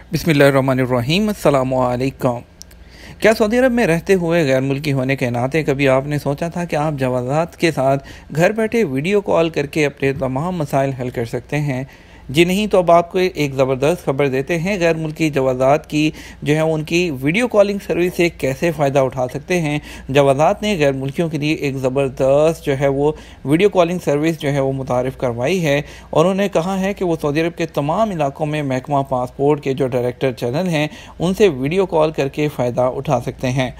बिस्मिल्लाहिर्रहमानिर्रहीम। अस्सलामु अलैकुम। क्या सऊदी अरब में रहते हुए गैर मुल्की होने के नाते कभी आपने सोचा था कि आप जवाज़ात के साथ घर बैठे वीडियो कॉल करके अपने तमाम मसाइल हल कर सकते हैं? जी नहीं, तो अब आपको एक ज़बरदस्त खबर देते हैं। गैर मुल्की जवाज़ात की जो है उनकी वीडियो कॉलिंग सर्विस से कैसे फ़ायदा उठा सकते हैं। जवाज़ात ने गैर मुल्कियों के लिए एक ज़बरदस्त जो है वो वीडियो कॉलिंग सर्विस जो है वो मुतारिफ़ करवाई है, और उन्होंने कहा है कि वो सऊदी अरब के तमाम इलाकों में महकमा पासपोर्ट के जो डायरेक्टर चैनल हैं उनसे वीडियो कॉल करके फ़ायदा उठा सकते हैं।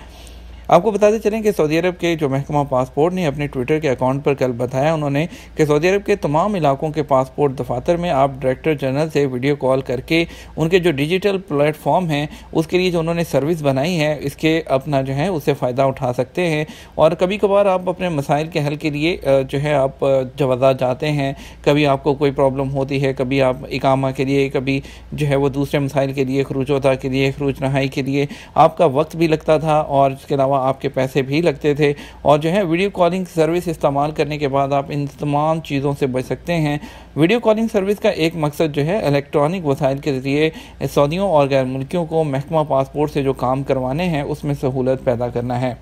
आपको बताते चलें कि सऊदी अरब के जो महकमा पासपोर्ट ने अपने ट्विटर के अकाउंट पर कल बताया उन्होंने कि सऊदी अरब के तमाम इलाकों के पासपोर्ट दफातर में आप डायरेक्टर जनरल से वीडियो कॉल करके उनके जो डिजिटल प्लेटफॉर्म हैं उसके लिए जो उन्होंने सर्विस बनाई है इसके अपना जो है उससे फ़ायदा उठा सकते हैं। और कभी कभार आप अपने मसाइल के हल के लिए जो है आप जवाज़ात जाते हैं, कभी आपको कोई प्रॉब्लम होती है, कभी आप इकामा के लिए, कभी जो है वो दूसरे मसाइल के लिए, खरूज वता के लिए, खरूज नहाई के लिए आपका वक्त भी लगता था और इसके अलावा आपके पैसे भी लगते थे। और जो है वीडियो कॉलिंग सर्विस इस्तेमाल करने के बाद आप इन तमाम चीज़ों से बच सकते हैं। वीडियो कॉलिंग सर्विस का एक मकसद जो है इलेक्ट्रॉनिक वसाइल के ज़रिए सऊदियों और गैर मुल्कियों को महकमा पासपोर्ट से जो काम करवाने हैं उसमें सहूलत पैदा करना है।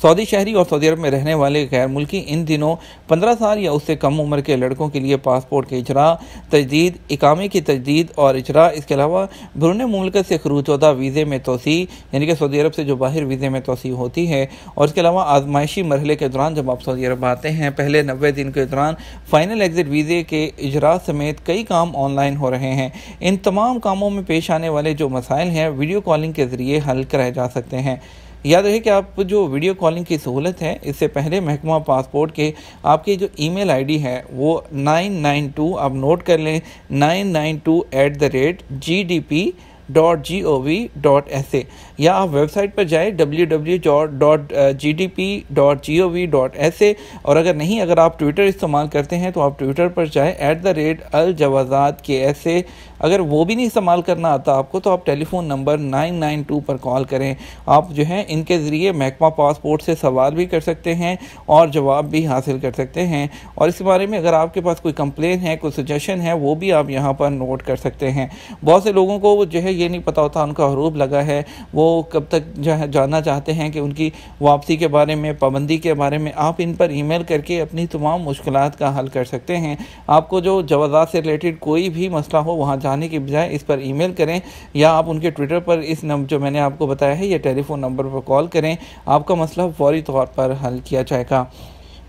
सऊदी शहरी और सऊदी अरब में रहने वाले गैर मुल्की इन दिनों 15 साल या उससे कम उम्र के लड़कों के लिए पासपोर्ट के इजरा, तजदीद, इकामे की तजदीद और इजरा, इसके अलावा बैरून मुल्क से खरूजशुदा वीज़े में तोसी यानी कि सऊदी अरब से जो बाहर वीज़े में तोसी होती है, और इसके अलावा आजमाइशी मरहले के दौरान जब आप सऊदी अरब आते हैं पहले 90 दिन के दौरान फ़ाइनल एग्ज़िट वीज़े के इजरा समेत कई काम ऑनलाइन हो रहे हैं। इन तमाम कामों में पेश आने वाले जो मसाइल हैं वीडियो कॉलिंग के ज़रिए हल कराए जा सकते हैं। याद रहे कि आप जो वीडियो कॉलिंग की सहूलत है इससे पहले महकमा पासपोर्ट के आपकी जो ईमेल आईडी है वो 992, आप नोट कर लें, 992@gdp.gov.sa, या आप वेबसाइट पर जाएं www.gdp.gov.sa। और अगर आप ट्विटर इस्तेमाल करते हैं तो आप ट्विटर पर जाएं @aljawazat_KSA। अगर वो भी नहीं इस्तेमाल करना आता आपको तो आप टेलीफोन नंबर 992 पर कॉल करें। आप जो है इनके ज़रिए महकमा पासपोर्ट से सवाल भी कर सकते हैं और जवाब भी हासिल कर सकते हैं। और इस बारे में अगर आपके पास कोई कंप्लेन है, कोई सजेशन है, वो भी आप यहाँ पर नोट कर सकते हैं। बहुत से लोगों को जो है ये नहीं पता होता, उनका हरूब लगा है, वो कब तक जो है जानना चाहते हैं कि उनकी वापसी के बारे में, पाबंदी के बारे में। आप इन पर ईमेल करके अपनी तमाम मुश्किलात का हल कर सकते हैं। आपको जो जवाज़ात से रिलेटेड कोई भी मसला हो वहाँ जाने की बजाय इस पर ईमेल करें, या आप उनके ट्विटर पर इस जो मैंने आपको बताया है ये टेलीफोन नंबर पर कॉल करें, आपका मसला फौरी तौर पर हल किया जाएगा।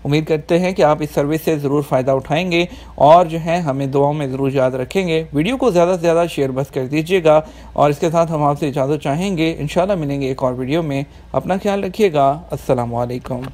उम्मीद करते हैं कि आप इस सर्विस से ज़रूर फ़ायदा उठाएंगे और जो है हमें दुआओं में ज़रूर याद रखेंगे। वीडियो को ज़्यादा से ज़्यादा शेयर बस कर दीजिएगा, और इसके साथ हम आपसे इजाज़त चाहेंगे। इंशाल्लाह मिलेंगे एक और वीडियो में। अपना ख्याल रखिएगा। अस्सलामु अलैकुम।